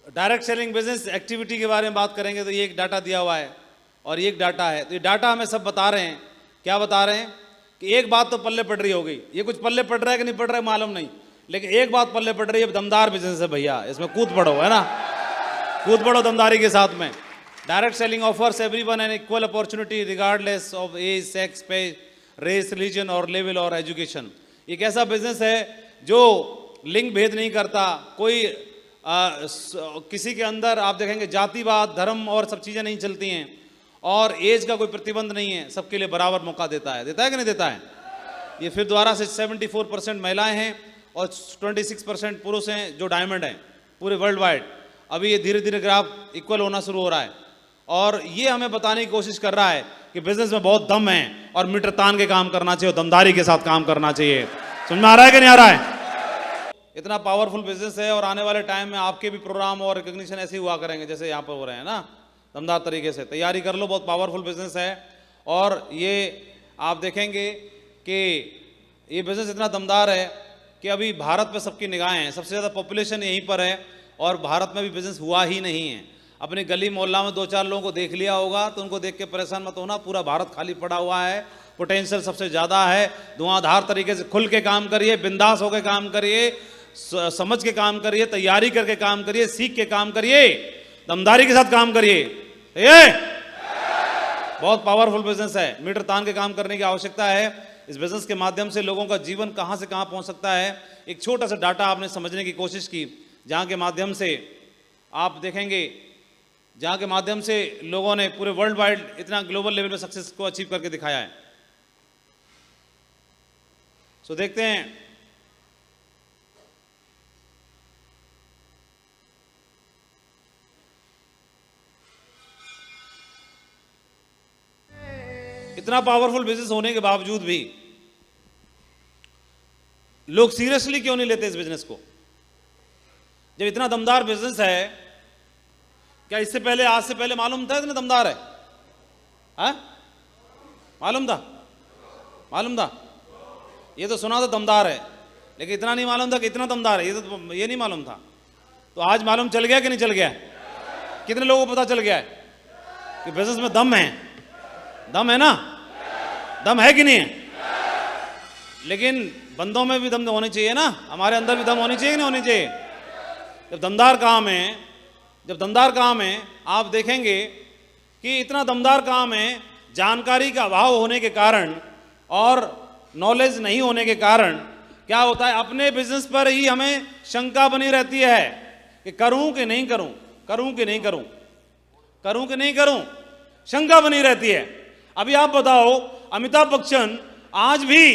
Direct selling business activity के बारे में बात करेंगे तो ये एक डाटा दिया हुआ है और ये एक डाटा है। तो ये डाटा हमें सब बता रहे हैं, क्या बता रहे हैं कि एक बात तो पल्ले पड़ रही होगी, ये कुछ पल्ले पड़ रहा है कि नहीं पड़ रहा है मालूम नहीं, लेकिन एक बात पल्ले पड़ रही है, दमदार बिजनेस है भैया, इसमें कूद पड़ो, है ना, कूद पड़ो दमदारी के साथ में। Direct selling offers everyone an equal opportunity regardless of age, sex, pay, race, religion और लेवल और एजुकेशन। एक ऐसा बिजनेस है जो लिंग भेद नहीं करता, कोई किसी के अंदर आप देखेंगे जातिवाद, धर्म और सब चीज़ें नहीं चलती हैं, और एज का कोई प्रतिबंध नहीं है, सबके लिए बराबर मौका देता है कि नहीं देता है। ये फिर दोबारा से 74% महिलाएं हैं और 26% पुरुष हैं जो डायमंड हैं पूरे वर्ल्ड वाइड। अभी ये धीरे धीरे ग्राफ इक्वल होना शुरू हो रहा है और ये हमें बताने की कोशिश कर रहा है कि बिजनेस में बहुत दम है और मीटर तान के काम करना चाहिए, दमदारी के साथ काम करना चाहिए। समझ में आ रहा है कि नहीं आ रहा है? इतना पावरफुल बिजनेस है और आने वाले टाइम में आपके भी प्रोग्राम और रिकॉग्निशन ऐसे ही हुआ करेंगे जैसे यहाँ पर हो रहे हैं ना, दमदार तरीके से। तैयारी कर लो, बहुत पावरफुल बिजनेस है और ये आप देखेंगे कि ये बिजनेस इतना दमदार है कि अभी भारत पे सबकी निगाहें हैं, सबसे ज़्यादा पॉपुलेशन यहीं पर है और भारत में भी बिजनेस हुआ ही नहीं है। अपनी गली मोहल्ला में 2-4 लोगों को देख लिया होगा तो उनको देख के परेशान मत होना, पूरा भारत खाली पड़ा हुआ है, पोटेंशियल सबसे ज़्यादा है। धुआंधार तरीके से खुल के काम करिए, बिंदास होकर काम करिए, समझ के काम करिए, तैयारी करके काम करिए, सीख के काम करिए, दमदारी के साथ काम करिए। ये बहुत पावरफुल बिजनेस है, मीटर तान के काम करने की आवश्यकता है। इस बिजनेस के माध्यम से लोगों का जीवन कहां से कहां पहुंच सकता है, एक छोटा सा डाटा आपने समझने की कोशिश की, जहां के माध्यम से आप देखेंगे, जहां के माध्यम से लोगों ने पूरे वर्ल्ड वाइड इतना ग्लोबल लेवल में सक्सेस को अचीव करके दिखाया है। सो देखते हैं इतना पावरफुल बिजनेस होने के बावजूद भी लोग सीरियसली क्यों नहीं लेते इस बिजनेस को। जब इतना दमदार बिजनेस है, क्या इससे पहले, आज से पहले मालूम था इतना दमदार है? हाँ? मालूम था? मालूम था? ये तो सुना था दमदार है, लेकिन इतना नहीं मालूम था कि इतना दमदार है, ये नहीं मालूम था। तो आज मालूम चल गया कि नहीं चल गया? कितने लोगों को पता चल गया है कि बिजनेस में दम है? दम है ना? दम है कि नहीं है? लेकिन बंदों में भी दम होनी चाहिए ना, हमारे अंदर भी दम होनी चाहिए कि नहीं होनी चाहिए? जब दमदार काम है, जब दमदार काम है, आप देखेंगे कि इतना दमदार काम है, जानकारी का अभाव होने के कारण और नॉलेज नहीं होने के कारण क्या होता है, अपने बिजनेस पर ही हमें शंका बनी रहती है कि करूं कि नहीं करूं, करूं कि नहीं करूं, करूं कि नहीं करूं, शंका बनी रहती है। अभी आप बताओ, अमिताभ बच्चन आज भी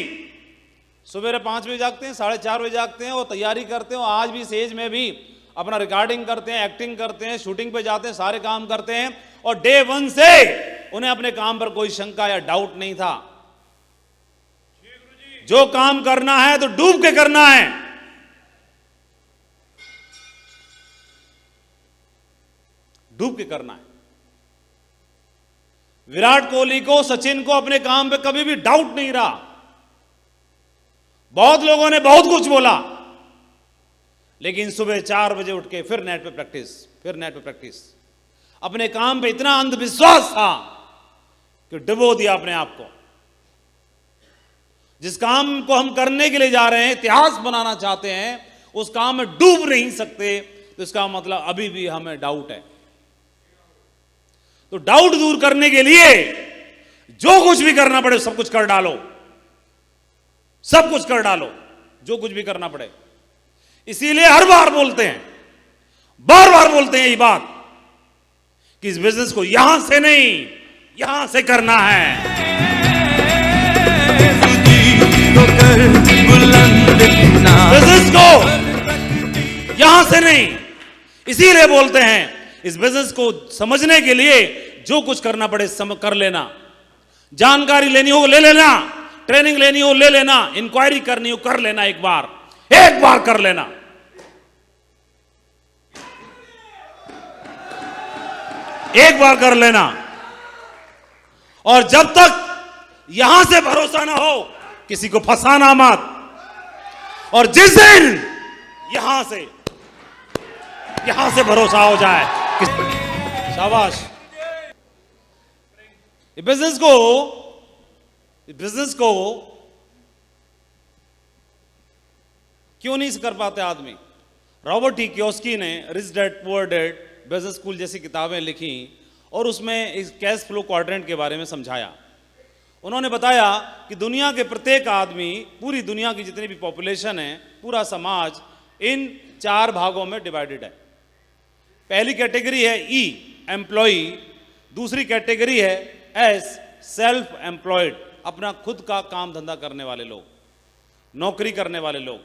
सुबह 5 बजे जागते हैं, 4:30 बजे जागते हैं और तैयारी करते हैं, आज भी स्टेज में भी अपना रिकॉर्डिंग करते हैं, एक्टिंग करते हैं, शूटिंग पे जाते हैं, सारे काम करते हैं और डे 1 से उन्हें अपने काम पर कोई शंका या डाउट नहीं था। जो काम करना है तो डूब के करना है, डूब के करना है। विराट कोहली को, सचिन को अपने काम पे कभी भी डाउट नहीं रहा। बहुत लोगों ने बहुत कुछ बोला, लेकिन सुबह 4 बजे उठ के फिर नेट पे प्रैक्टिस, फिर नेट पे प्रैक्टिस। अपने काम पे इतना अंधविश्वास था कि डुबो दिया अपने आप को। जिस काम को हम करने के लिए जा रहे हैं, इतिहास बनाना चाहते हैं, उस काम में डूब नहीं सकते, तो इसका मतलब अभी भी हमें डाउट है। तो डाउट दूर करने के लिए जो कुछ भी करना पड़े सब कुछ कर डालो, सब कुछ कर डालो, जो कुछ भी करना पड़े। इसीलिए हर बार बोलते हैं, बार बार बोलते हैं ये बात कि इस बिजनेस को यहां से नहीं, यहां से करना है। बिजनेस को यहां से नहीं, इसीलिए बोलते हैं इस बिजनेस को समझने के लिए जो कुछ करना पड़े कर लेना। जानकारी लेनी हो ले लेना, ट्रेनिंग लेनी हो ले लेना, इंक्वायरी करनी हो कर लेना, एक बार कर लेना। एक बार कर लेना। और जब तक यहां से भरोसा ना हो, किसी को फंसाना मत। और जिस दिन यहां से यहां से भरोसा हो जाए। शाबाश। बिजनेस को क्यों नहीं कर पाते आदमी? रॉबर्ट टी कियोस्की ने rich dad poor dad, business school जैसी किताबें लिखी और उसमें इस कैश फ्लो क्वाड्रेंट के बारे में समझाया। उन्होंने बताया कि दुनिया के प्रत्येक आदमी, पूरी दुनिया की जितनी भी पॉपुलेशन है, पूरा समाज इन 4 भागों में डिवाइडेड है। पहली कैटेगरी है ई, एम्प्लॉई। दूसरी कैटेगरी है एस, सेल्फ एम्प्लॉयड, अपना खुद का काम धंधा करने वाले लोग, नौकरी करने वाले लोग।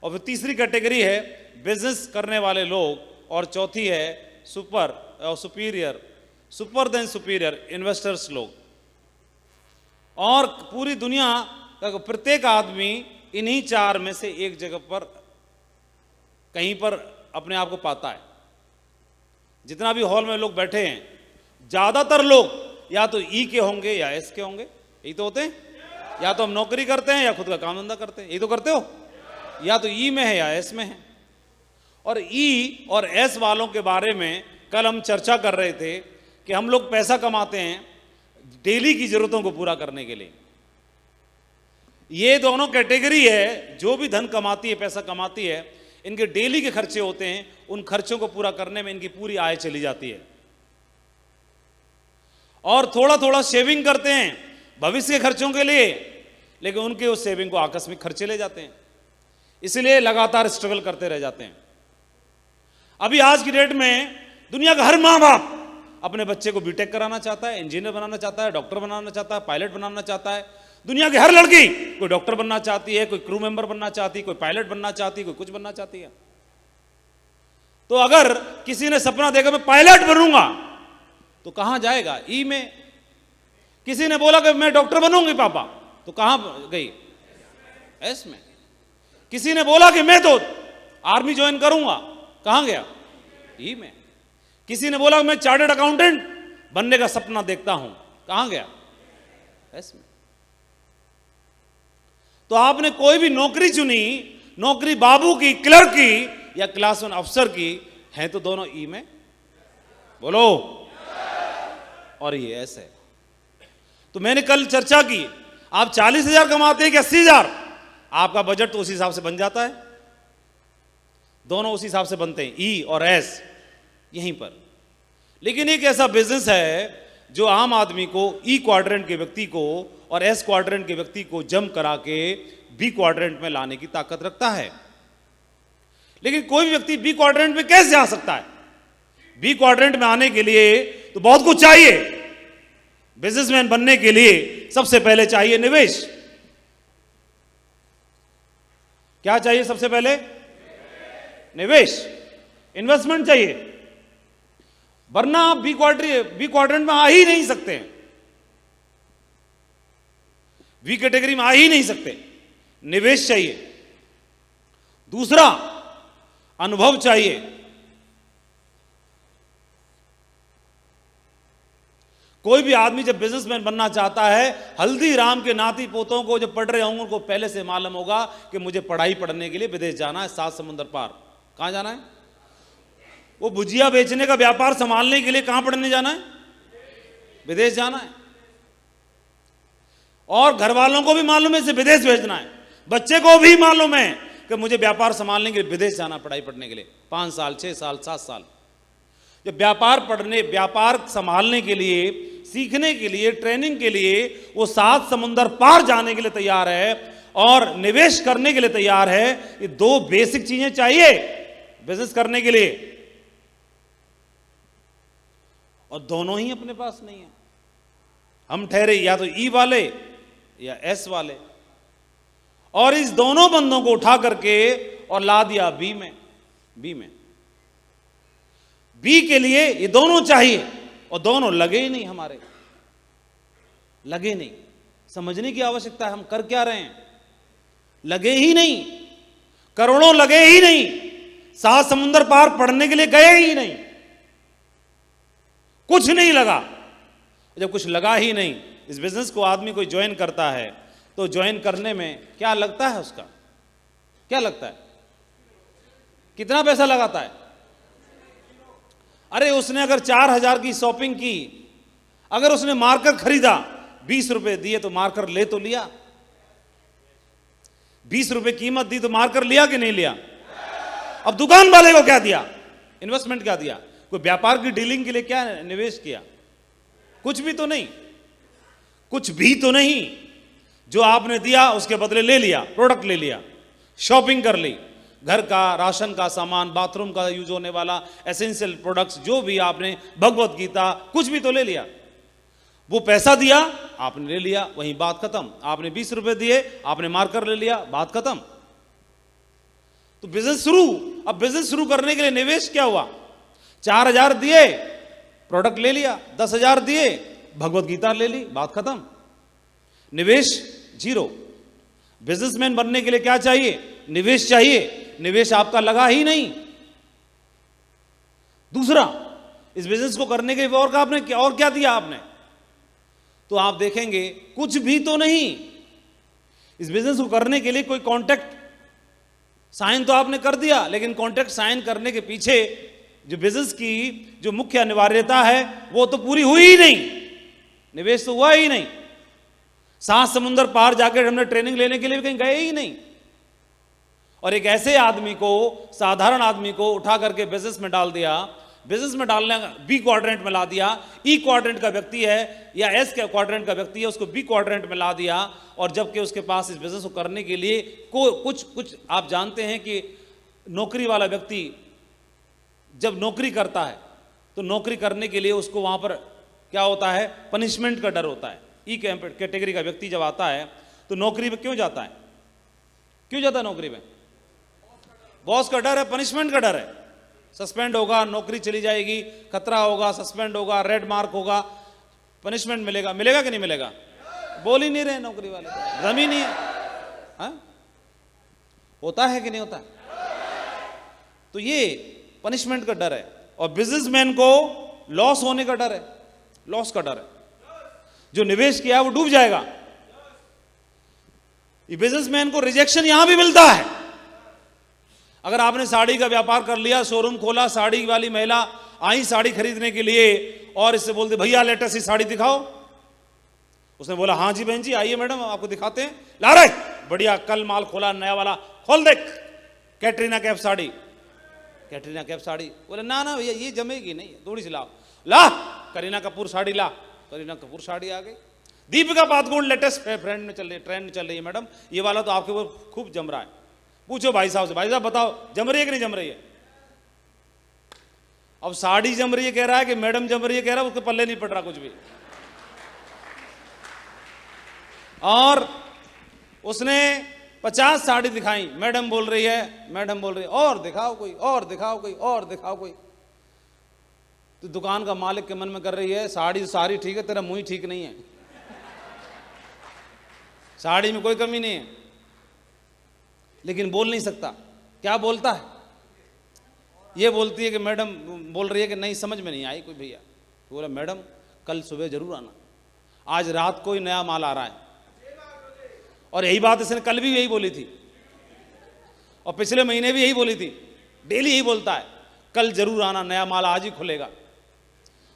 और फिर तीसरी कैटेगरी है बिजनेस करने वाले लोग। और चौथी है सुपर देन सुपीरियर, इन्वेस्टर्स लोग। और पूरी दुनिया का प्रत्येक आदमी इन्हीं 4 में से एक जगह पर कहीं पर अपने आप को पाता है। जितना भी हॉल में लोग बैठे हैं, ज्यादातर लोग या तो ई के होंगे या एस के होंगे। यही तो होते हैं। या तो हम नौकरी करते हैं या खुद का काम धंधा करते हैं। यही तो करते हो। या तो ई में है या एस में है। और ई और एस वालों के बारे में कल हम चर्चा कर रहे थे कि हम लोग पैसा कमाते हैं डेली की जरूरतों को पूरा करने के लिए। ये दोनों कैटेगरी है, जो भी धन कमाती है, पैसा कमाती है, इनके डेली के खर्चे होते हैं। उन खर्चों को पूरा करने में इनकी पूरी आय चली जाती है। और थोड़ा थोड़ा सेविंग करते हैं भविष्य के खर्चों के लिए, लेकिन उनके उस सेविंग को आकस्मिक खर्चे ले जाते हैं। इसलिए लगातार स्ट्रगल करते रह जाते हैं। अभी आज की डेट में दुनिया का हर माँ बाप अपने बच्चे को बीटेक कराना चाहता है, इंजीनियर बनाना चाहता है, डॉक्टर बनाना चाहता है, पायलट बनाना चाहता है। दुनिया की हर लड़की कोई डॉक्टर बनना चाहती है, कोई क्रू मेंबर बनना चाहती है, कोई पायलट बनना चाहती है, कोई कुछ बनना चाहती है। तो अगर किसी ने सपना देखा मैं पायलट बनूंगा, तो कहां जाएगा? ई में। किसी ने बोला कि मैं डॉक्टर बनूंगी पापा, तो कहां गई? एस में। किसी ने बोला कि मैं तो आर्मी ज्वाइन करूंगा, कहां गया? ई में। किसी ने बोला मैं चार्टर्ड अकाउंटेंट बनने का सपना देखता हूं, कहां गया? एस में। तो आपने कोई भी नौकरी चुनी, नौकरी बाबू की, क्लर्क की या क्लास 1 अफसर की, है तो दोनों ई में। बोलो। और ये एस है। तो मैंने कल चर्चा की, आप 40,000 कमाते हैं कि 80,000, आपका बजट तो उसी हिसाब से बन जाता है। दोनों उसी हिसाब से बनते हैं, ई और एस, यहीं पर। लेकिन एक ऐसा बिजनेस है जो आम आदमी को, ई क्वाड्रेंट के व्यक्ति को और एस क्वाड्रेंट के व्यक्ति को जम करा के बी क्वाड्रेंट में लाने की ताकत रखता है। लेकिन कोई भी व्यक्ति बी क्वाड्रेंट में कैसे आ सकता है? बी क्वाड्रेंट में आने के लिए तो बहुत कुछ चाहिए। बिजनेसमैन बनने के लिए सबसे पहले चाहिए निवेश। क्या चाहिए सबसे पहले? निवेश, इन्वेस्टमेंट चाहिए, वरना आप बी क्वाड्रेंट में आ ही नहीं सकते, बी कैटेगरी में आ ही नहीं सकते। निवेश चाहिए। दूसरा, अनुभव चाहिए। कोई भी आदमी जब बिजनेसमैन बनना चाहता है, हल्दीराम के नाती पोतों को जब पढ़ रहे होंगे, उनको पहले से मालूम होगा कि मुझे पढ़ाई पढ़ने के लिए विदेश जाना है, 7 समुंदर पार। कहां जाना है? वो भुजिया बेचने का व्यापार संभालने के लिए कहां पढ़ने जाना है? विदेश जाना है। और घर वालों को भी मालूम है इसे विदेश भेजना है, बच्चे को भी मालूम है कि मुझे व्यापार संभालने के लिए विदेश जाना, पढ़ाई पढ़ने के लिए 5 साल, 6 साल, 7 साल। जब व्यापार संभालने के लिए, सीखने के लिए, ट्रेनिंग के लिए वो 7 समुंदर पार जाने के लिए तैयार है और निवेश करने के लिए तैयार है, ये 2 बेसिक चीजें चाहिए बिजनेस करने के लिए, और दोनों ही अपने पास नहीं है। हम ठहरे या तो ई वाले या एस वाले, और इस दोनों बंदों को उठा करके और ला दिया बी में। बी के लिए ये दोनों चाहिए और दोनों लगे ही नहीं, हमारे लगे नहीं। समझने की आवश्यकता है हम कर क्या रहे हैं। लगे ही नहीं, करोड़ों लगे ही नहीं, 7 समुंदर पार पढ़ने के लिए गए ही नहीं, कुछ नहीं लगा। जब कुछ लगा ही नहीं, इस बिजनेस को आदमी कोई ज्वाइन करता है तो ज्वाइन करने में क्या लगता है? उसका क्या लगता है? कितना पैसा लगाता है? अरे उसने अगर 4,000 की शॉपिंग की, अगर उसने मार्कर खरीदा, 20 रुपए दिए तो मार्कर ले तो लिया, 20 रुपए कीमत दी तो मार्कर लिया कि नहीं लिया? अब दुकान वाले को क्या दिया? इन्वेस्टमेंट क्या दिया? कोई व्यापार की डीलिंग के लिए क्या निवेश किया? कुछ भी तो नहीं, कुछ भी तो नहीं। जो आपने दिया उसके बदले ले लिया, प्रोडक्ट ले लिया, शॉपिंग कर ली, घर का राशन का सामान, बाथरूम का यूज होने वाला एसेंशियल प्रोडक्ट्स, जो भी आपने, भगवत गीता, कुछ भी तो ले लिया। वो पैसा दिया, आपने ले लिया, वहीं बात खत्म। आपने 20 रुपए दिए, आपने मार्कर ले लिया, बात खत्म। तो बिजनेस शुरू। अब बिजनेस शुरू करने के लिए निवेश क्या हुआ? 4,000 दिए, प्रोडक्ट ले लिया, 10,000 दिए, भगवत गीता ले ली, बात खत्म। निवेश जीरो। बिजनेसमैन बनने के लिए क्या चाहिए? निवेश चाहिए। निवेश आपका लगा ही नहीं। दूसरा, इस बिजनेस को करने के लिए और आपने क्या दिया आपने? तो आप देखेंगे कुछ भी तो नहीं। इस बिजनेस को करने के लिए कोई कॉन्ट्रैक्ट साइन तो आपने कर दिया, लेकिन कॉन्ट्रैक्ट साइन करने के पीछे जो बिजनेस की जो मुख्य अनिवार्यता है वो तो पूरी हुई ही नहीं। निवेश तो हुआ ही नहीं। 7 समुंदर पार जाकर हमने ट्रेनिंग लेने के लिए भी कहीं गए ही नहीं। और एक ऐसे आदमी को, साधारण आदमी को उठा करके बिजनेस में डाल दिया। बिजनेस में डालने बी क्वाड्रेंट में ला दिया। ई क्वाड्रेंट का व्यक्ति है या एस क्वाड्रेंट का व्यक्ति है, उसको बी क्वाड्रेंट में ला दिया। और जबकि उसके पास इस बिजनेस को करने के लिए कुछ आप जानते हैं कि नौकरी वाला व्यक्ति जब नौकरी करता है तो नौकरी करने के लिए उसको वहां पर क्या होता है? पनिशमेंट का डर होता है। ई कैटेगरी का व्यक्ति जब आता है तो नौकरी में क्यों जाता है? क्यों जाता है नौकरी में? बॉस का डर है, पनिशमेंट का डर है। सस्पेंड होगा, नौकरी चली जाएगी, खतरा होगा, सस्पेंड होगा, रेड मार्क होगा, पनिशमेंट मिलेगा। मिलेगा कि नहीं मिलेगा? बोल ही नहीं रहे नौकरी वाले, दम ही नहीं है। हाँ? होता है कि नहीं होता है? तो ये पनिशमेंट का डर है। और बिजनेसमैन को लॉस होने का डर है, लॉस का डर है। जो निवेश किया वो डूब जाएगा। ये बिजनेसमैन को रिजेक्शन यहां भी मिलता है। अगर आपने साड़ी का व्यापार कर लिया, शोरूम खोला, साड़ी वाली महिला आई साड़ी खरीदने के लिए और इससे बोलते भैया लेटेस्ट साड़ी दिखाओ। उसने बोला हाँ जी बहन जी आइए मैडम आपको दिखाते हैं। ला रहे बढ़िया, कल माल खोला नया वाला, खोल देख, कैटरीना कैफ साड़ी। कैटरीना कैफ साड़ी। बोले ना ना भैया ये जमेगी नहीं, थोड़ी सी लाओ। ला करीना कपूर साड़ी ला। करीना कपूर साड़ी आ गई। दीपिका पादुकोण लेटेस्ट ट्रेंड में चल रही है मैडम, ये वाला तो आपके ऊपर खूब जम रहा है। पूछो भाई साहब से, भाई साहब बताओ जम रही है कि नहीं जम रही है? अब साड़ी जम रही है कह रहा है कि मैडम जम रही है कह रहा है, उसके पल्ले नहीं पड़ रहा कुछ भी। और उसने 50 साड़ी दिखाई, मैडम बोल रही है, मैडम बोल रही है और दिखाओ कोई, और दिखाओ कोई, और दिखाओ कोई। तो दुकान का मालिक के मन में कर रही है साड़ी सारी ठीक है, तेरा मुंह ही ठीक नहीं है, साड़ी में कोई कमी नहीं है, लेकिन बोल नहीं सकता। क्या बोलता है? ये बोलती है कि मैडम बोल रही है कि नहीं समझ में नहीं आई कोई भैया। तो बोला मैडम कल सुबह जरूर आना, आज रात को ही नया माल आ रहा है। और यही बात इसने कल भी यही बोली थी और पिछले महीने भी यही बोली थी, डेली यही बोलता है कल जरूर आना, नया माल आज ही खुलेगा।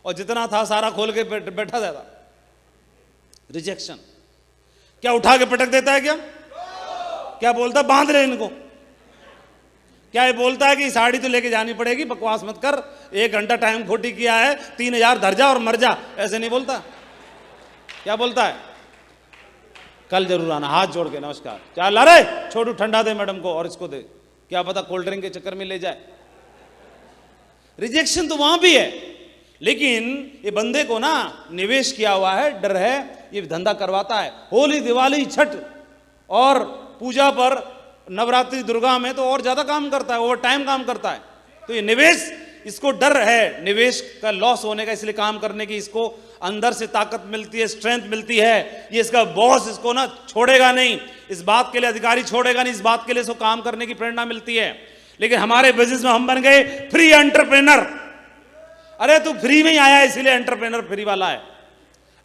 और जितना था सारा खोल के बैठा रहता। रिजेक्शन। क्या उठा के पटक देता है? क्या बोलता है? बांध ले इनको। क्या ये बोलता है कि साड़ी तो लेके जानी पड़ेगी, बकवास मत कर, 1 घंटा टाइम खोटी किया है, 3,000 धर जा और मर जा, ऐसे नहीं बोलता। क्या बोलता है? कल जरूर आना, हाथ जोड़ के नमस्कार, क्या ला रहे, छोटू ठंडा दे मैडम को और इसको दे, क्या पता कोल्ड ड्रिंक के चक्कर में ले जाए। रिजेक्शन तो वहां भी है, लेकिन ये बंदे को ना निवेश किया हुआ है, डर है, ये धंधा करवाता है। होली दिवाली छठ और पूजा पर, नवरात्रि दुर्गा में तो और ज्यादा काम करता है, ओवर टाइम काम करता है। तो ये निवेश, इसको डर है निवेश का लॉस होने का, इसलिए काम करने की इसको अंदर से ताकत मिलती है, स्ट्रेंथ मिलती है। ये इसका बॉस इसको ना छोड़ेगा नहीं, इस बात के लिए अधिकारी छोड़ेगा नहीं, इस बात के लिए इसको काम करने की प्रेरणा मिलती है। लेकिन हमारे बिजनेस में हम बन गए फ्री एंटरप्रेनर। अरे तू फ्री में ही आया इसलिए एंटरप्रेनर फ्री वाला है।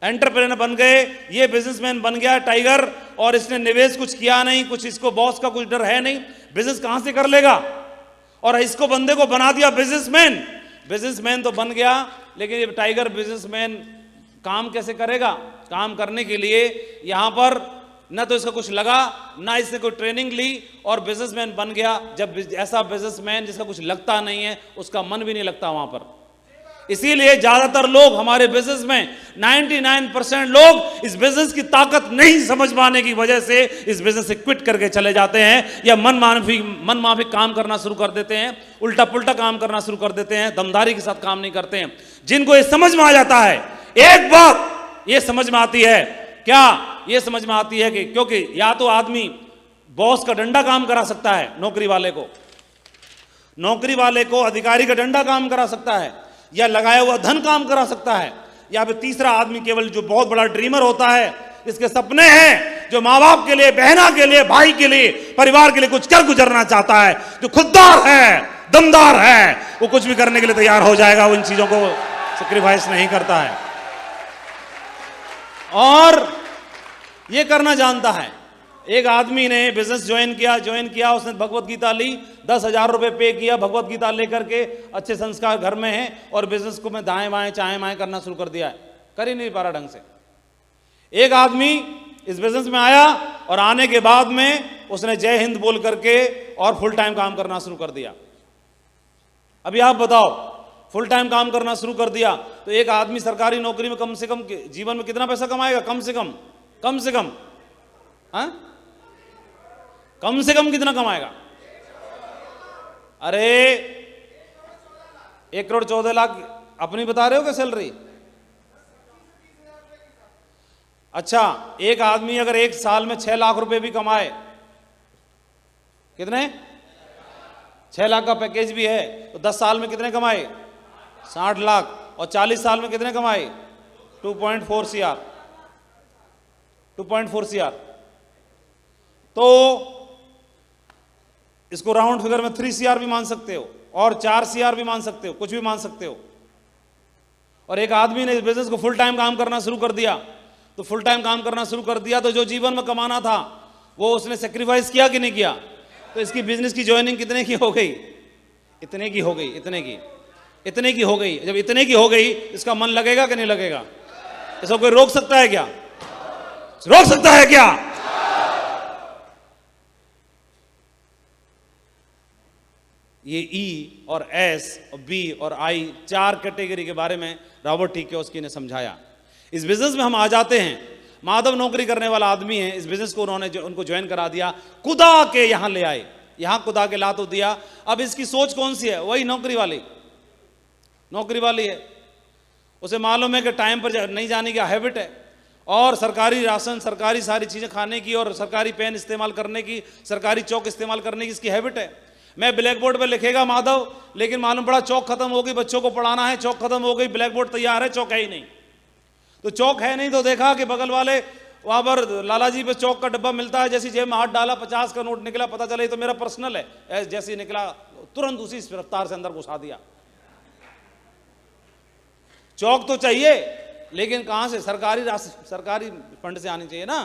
एंटरप्रेनर बन गए, ये बिजनेसमैन बन गया टाइगर, और इसने निवेश कुछ किया नहीं, कुछ इसको बॉस का कुछ डर है नहीं, बिजनेस कहां से कर लेगा। और इसको बंदे को बना दिया बिजनेसमैन, बिजनेसमैन तो बन गया, लेकिन ये टाइगर बिजनेसमैन काम कैसे करेगा? काम करने के लिए यहां पर न तो इसका कुछ लगा, ना इसने कोई ट्रेनिंग ली, और बिजनेसमैन बन गया। जब ऐसा बिजनेसमैन जिसका कुछ लगता नहीं है, उसका मन भी नहीं लगता वहां पर। इसीलिए ज्यादातर लोग हमारे बिजनेस में 99% लोग इस बिजनेस की ताकत नहीं समझ पाने की वजह से इस बिजनेस से क्विट करके चले जाते हैं, या मन माफिक काम करना शुरू कर देते हैं, उल्टा पुल्टा काम करना शुरू कर देते हैं, दमदारी के साथ काम नहीं करते हैं। जिनको ये समझ में आ जाता है, एक बात ये समझ में आती है, क्या ये समझ में आती है कि क्योंकि या तो आदमी बॉस का डंडा काम करा सकता है, नौकरी वाले को अधिकारी का डंडा काम करा सकता है, या लगाया हुआ धन काम करा सकता है, या फिर तीसरा आदमी केवल जो बहुत बड़ा ड्रीमर होता है, इसके सपने हैं, जो माँ बाप के लिए, बहना के लिए, भाई के लिए, परिवार के लिए कुछ कर गुजरना चाहता है, जो खुददार है, दमदार है, वो कुछ भी करने के लिए तैयार हो जाएगा, वो इन चीजों को सैक्रिफाइस नहीं करता है और ये करना जानता है। एक आदमी ने बिजनेस ज्वाइन किया, उसने भगवत गीता ली, 10,000 रुपए पे किया, भगवत गीता लेकर के, अच्छे संस्कार घर में है, और बिजनेस को मैं दाएं बाएं चाएं बाएं करना शुरू कर दिया है, कर ही नहीं पा रहा ढंग से। एक आदमी इस बिजनेस में आया और आने के बाद में उसने जय हिंद बोल करके और फुल टाइम काम करना शुरू कर दिया। अभी आप बताओ, फुल टाइम काम करना शुरू कर दिया तो एक आदमी सरकारी नौकरी में कम से कम जीवन में कितना पैसा कमाएगा? कम से कम हाँ? कम से कम कितना कमाएगा? अरे 1,14,00,000 अपनी बता रहे हो क्या सैलरी? अच्छा, एक आदमी अगर एक साल में 6 लाख रुपए भी कमाए, कितने? 6 लाख का पैकेज भी है तो 10 साल में कितने कमाए? 60 लाख। और 40 साल में कितने कमाए? 2.4 CR। 2.4 CR। तो इसको राउंड फिगर में 3 CR भी मान सकते हो, और 4 CR भी मान सकते हो, कुछ भी मान सकते हो। और एक आदमी ने इस बिजनेस को फुल टाइम काम करना शुरू कर दिया, तो फुल टाइम काम करना शुरू कर दिया तो जो जीवन में कमाना था वो उसने सेक्रीफाइस किया कि नहीं किया? तो इसकी बिजनेस की ज्वाइनिंग कितने की हो गई? इतने की हो गई। जब इतने की हो गई, इसका मन लगेगा कि नहीं लगेगा? इसको कोई रोक सकता है क्या? रोक सकता है क्या? ये E और S और B और I 4 कैटेगरी के बारे में रॉबर्ट टी कियोस्की ने समझाया। इस बिजनेस में हम आ जाते हैं, माधव नौकरी करने वाला आदमी है, इस बिजनेस को उनको ज्वाइन करा दिया, कुदा के यहां ले आए, यहां कुदा के ला तो दिया। अब इसकी सोच कौन सी है? वही नौकरी वाली है। उसे मालूम है कि टाइम पर नहीं जाने की हैबिट है, और सरकारी राशन, सरकारी सारी चीजें खाने की, और सरकारी पेन इस्तेमाल करने की, सरकारी चौक इस्तेमाल करने की इसकी हैबिट है। मैं ब्लैक बोर्ड पर लिखेगा माधव, लेकिन मालूम पड़ा चौक खत्म हो गई, बच्चों को पढ़ाना है, चौक खत्म हो गई, ब्लैक बोर्ड तैयार है, चौक है ही नहीं। तो चौक है नहीं तो देखा कि बगल वाले वहां पर लालाजी पे चौक का डब्बा मिलता है, जैसी जेब में हाथ डाला 50 का नोट निकला, पता चला ये तो मेरा पर्सनल है, जैसे निकला तुरंत उसी रफ्तार से अंदर घुसा दिया। चौक तो चाहिए, लेकिन कहां से? सरकारी फंड से आनी चाहिए ना।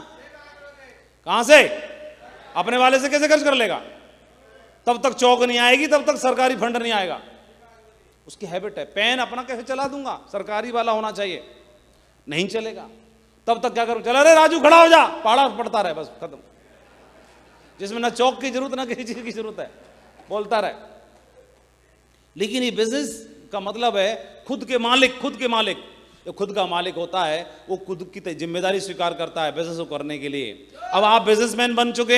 कहां से? अपने वाले से कैसे खर्च कर लेगा? तब तक चौक नहीं आएगी, तब तक सरकारी फंड नहीं आएगा। उसकी हैबिट है, पेन अपना कैसे चला दूंगा, सरकारी वाला होना चाहिए, नहीं चलेगा। तब तक क्या करूं? चला रे राजू खड़ा हो जा, पाड़ा पड़ता रहे, बस खत्म। जिसमें ना चौक की जरूरत ना किसी चीज की जरूरत है, बोलता रहे। लेकिन ये बिजनेस का मतलब है खुद के मालिक। जो खुद का मालिक होता है वो खुद की जिम्मेदारी स्वीकार करता है बिजनेस को करने के लिए। अब आप बिजनेसमैन बन चुके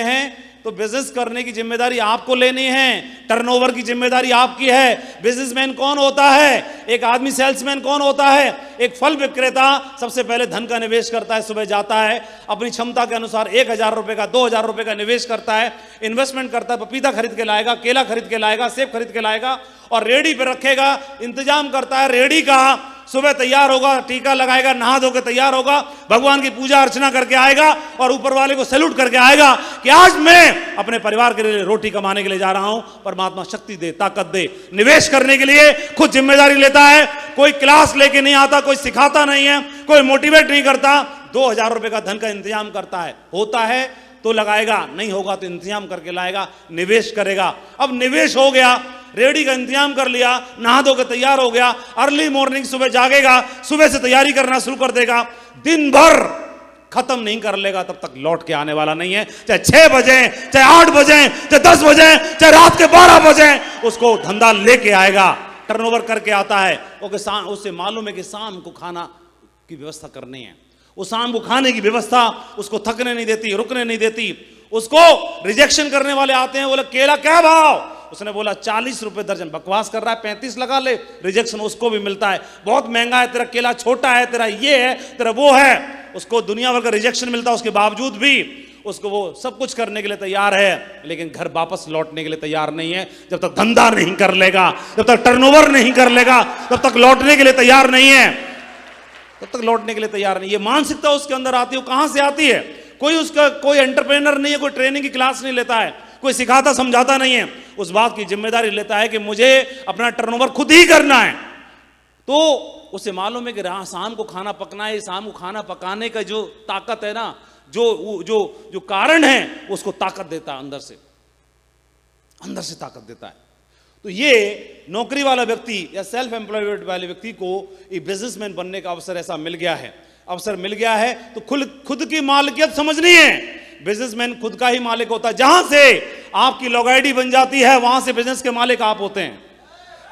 हैं तो बिजनेस करने की जिम्मेदारी आपको लेनी है, टर्नओवर की जिम्मेदारी आपकी है। बिजनेसमैन कौन होता है? एक आदमी सेल्समैन कौन होता है? एक फल विक्रेता सबसे पहले धन का निवेश करता है, सुबह जाता है अपनी क्षमता के अनुसार 1,000 रुपए का, 2,000 रुपए का निवेश करता है, इन्वेस्टमेंट करता है, पपीता खरीद के लाएगा, केला खरीद के लाएगा, सेब खरीद के लाएगा और रेडी पे रखेगा, इंतजाम करता है रेडी का। सुबह तैयार होगा, टीका लगाएगा, नहा धो के तैयार होगा, भगवान की पूजा अर्चना करके आएगा और ऊपर वाले को सैल्यूट करके आएगा कि आज मैं अपने परिवार के लिए रोटी कमाने के लिए जा रहा हूं, परमात्मा शक्ति दे, ताकत दे। निवेश करने के लिए खुद जिम्मेदारी लेता है, कोई क्लास लेके नहीं आता, कोई सिखाता नहीं है, कोई मोटिवेट नहीं करता। 2,000 रुपए का धन का इंतजाम करता है, होता है तो लगाएगा, नहीं होगा तो इंतजाम करके लाएगा, निवेश करेगा। अब निवेश हो गया, रेडी का इंतजाम कर लिया, नहा धो के तैयार हो गया, अर्ली मॉर्निंग सुबह जागेगा, सुबह से तैयारी करना शुरू कर देगा, दिन भर खत्म नहीं कर लेगा तब तक लौट के आने वाला नहीं है। चाहे 6 बजे, चाहे 8 बजे, चाहे 10 बजे, चाहे रात के 12 बजे, उसको धंधा लेके आएगा, टर्नओवर करके आता है। उससे मालूम है कि शाम को खाना की व्यवस्था करनी है। वो शाम को खाने की व्यवस्था उसको थकने नहीं देती, रुकने नहीं देती। उसको रिजेक्शन करने वाले आते हैं, बोले केला क्या भाव, उसने बोला 40 रुपए दर्जन, बकवास कर रहा है, 35 लगा ले, रिजेक्शन उसको भी मिलता है, बहुत महंगा है, तेरा केला छोटा है, तेरा ये है, तेरा वो है, उसको दुनिया भर का रिजेक्शन मिलता है। उसके बावजूद भी उसको वो सब कुछ करने के लिए तैयार है, लेकिन घर वापस लौटने के लिए तैयार नहीं है। जब तक धंधा नहीं कर लेगा, जब तक टर्नओवर नहीं कर लेगा, तब तक लौटने के लिए तैयार नहीं है, तब तक लौटने के लिए तैयार नहीं। ये मानसिकता उसके अंदर आती है। वो कहां से आती है? कोई एंटरप्रेनर नहीं है, कोई ट्रेनिंग की क्लास नहीं लेता है, कोई सिखाता समझाता नहीं है, उस बात की जिम्मेदारी लेता है कि मुझे अपना टर्नओवर खुद ही करना है। तो उसे मालूम है कि शाम को खाना पकना है, शाम को खाना पकाने का जो ताकत है ना, जो कारण है, उसको ताकत देता है, अंदर से ताकत देता है। तो ये नौकरी वाला व्यक्ति या सेल्फ एम्प्लॉयड वाले व्यक्ति को एक बिजनेसमैन बनने का अवसर ऐसा मिल गया है, तो खुद की मालिकियत समझनी है। बिजनेसमैन खुद का ही मालिक होता है। जहां से आपकी लॉग आईडी बन जाती है, वहां से बिजनेस के मालिक आप होते हैं।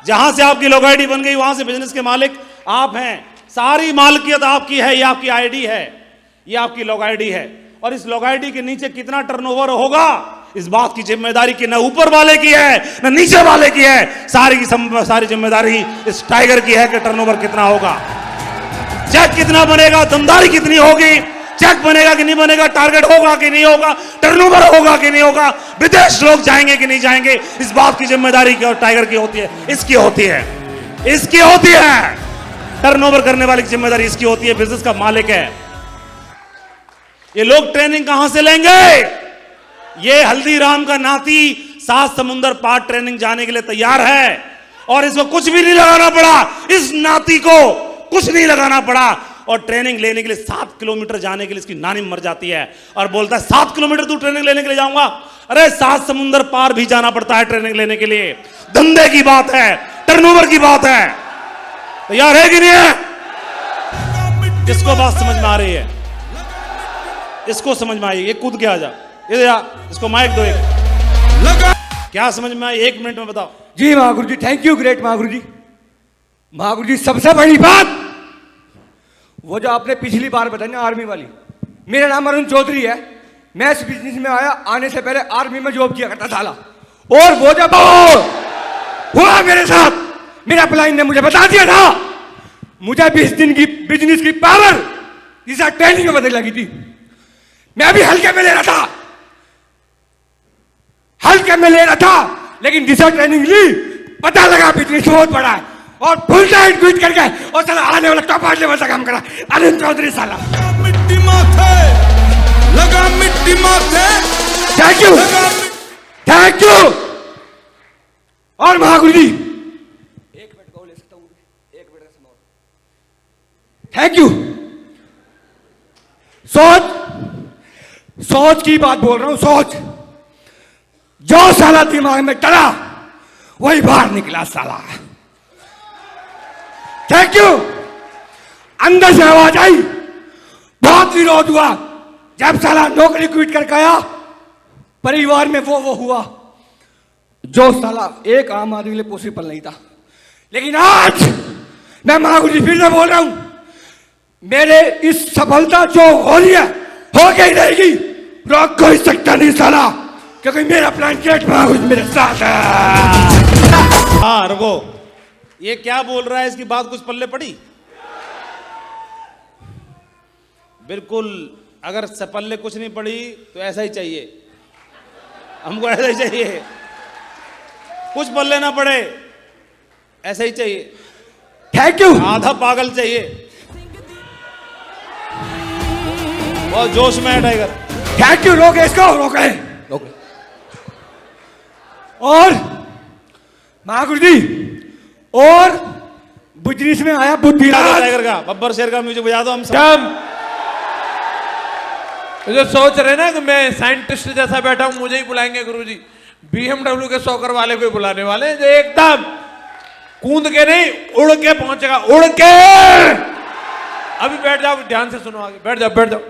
जहां से आपकी लॉग आईडी बन गई, वहां से बिजनेस के मालिक आप हैं। सारी मालिकियत आपकी है, ये आपकी आईडी है, ये आपकी लॉग आईडी है। और इस लॉग आईडी के नीचे कितना टर्नओवर होगा, इस बात की जिम्मेदारी कि न ऊपर वाले की है न नीचे वाले की है, सारी जिम्मेदारी इस टाइगर की है कि टर्नओवर कितना होगा, चेक कितना बनेगा, दमदारी कितनी होगी, चेक बनेगा कि नहीं बनेगा, टारगेट होगा कि नहीं होगा, टर्नओवर होगा कि नहीं होगा, विदेश लोग जाएंगे कि नहीं जाएंगे, इस बात की जिम्मेदारी टाइगर की होती है, इसकी होती है। टर्नओवर करने वाली जिम्मेदारी इसकी होती है, बिजनेस का मालिक है। ये लोग ट्रेनिंग कहां से लेंगे? ये हल्दीराम का नाती 7 समुंदर पार ट्रेनिंग जाने के लिए तैयार है और इसको कुछ भी नहीं लगाना पड़ा, इस नाती को कुछ नहीं लगाना पड़ा। और ट्रेनिंग लेने के लिए 7 किलोमीटर जाने के लिए इसकी नानी मर जाती है और बोलता है 7 किलोमीटर तू ट्रेनिंग लेने के लिए जाऊंगा? अरे 7 समुंदर पार भी जाना पड़ता है ट्रेनिंग लेने के लिए। धंधे की बात है, टर्नओवर की बात है। तैयार है कि नहीं है? किसको बात समझ में आ रही है? इसको समझ में आई? ये कूद के आ जा, इसको माइक दो एक। क्या समझ में आई? 1 मिनट में बताओ। जी महागुरु जी, थैंक यू ग्रेट महागुरु जी। महागुरु जी सबसे बड़ी बात वो जो आपने पिछली बार बताई ना आर्मी वाली, मेरा नाम अरुण चौधरी है, मैं इस बिजनेस में आने से पहले आर्मी में जॉब किया करता था। और वो जब हुआ मेरे साथ, मेरा प्लान ने मुझे बता दिया था, मुझे 20 दिन की बिजनेस की पावर जिस ट्रेनिंग में बदल लगी थी। मैं अभी हल्के में ले रहा था, लेकिन जिस ट्रेनिंग ली पता लगा बिजनेस बहुत बड़ा है और फुल टाइम क्विट करके और साला आने वाला टॉप लेवल का काम करा अरुण चौधरी साला। मिट्टी माथे लगा, मिट्टी माथे। Thank you. और महागुरु जी 1 मिनट को ले सकता हूँ, 1 मिनट का समय। Thank you. सोच की बात बोल रहा हूं, सोच जो साला दिमाग में चला वही बाहर निकला साला। Thank you. अंदर से आवाज आई, बहुत विरोध हुआ। जब साला नौकरी क्विट करके आया, परिवार में वो हुआ जो साला एक आम आदमी के लिए पॉसिबल नहीं था। लेकिन आज मैं महागुरु जी फिर से बोल रहा हूं, मेरे इस सफलता जो हो रही है हो गई रहेगी, रोक कोई सकता नहीं साला, क्योंकि मेरा प्लान ग्रेट महागुरु जी मेरे साथ है। हाँ रुको, ये क्या बोल रहा है? इसकी बात कुछ पल्ले पड़ी? बिल्कुल। अगर पल्ले कुछ नहीं पड़ी तो ऐसा ही चाहिए, हमको ऐसा ही चाहिए, कुछ पल्ले ना पड़े, ऐसा ही चाहिए। Thank you. आधा पागल चाहिए, बहुत जोश में है टाइगर। Thank you. रोके इसको, रोके। और महागुरु जी, और बिजनेस में आया बुद्धिराज टाइगर का, बब्बर शेर का म्यूजिक बजा दो। हम तो जो सोच रहे ना कि मैं साइंटिस्ट जैसा बैठा हूं, मुझे ही बुलाएंगे गुरुजी, BMW के सॉकर वाले को बुलाने वाले हैं जो एकदम कूद के नहीं उड़ के पहुंचेगा, उड़ के। अभी बैठ जाओ, ध्यान से सुनो, आगे बैठ जाओ, बैठ जाओ।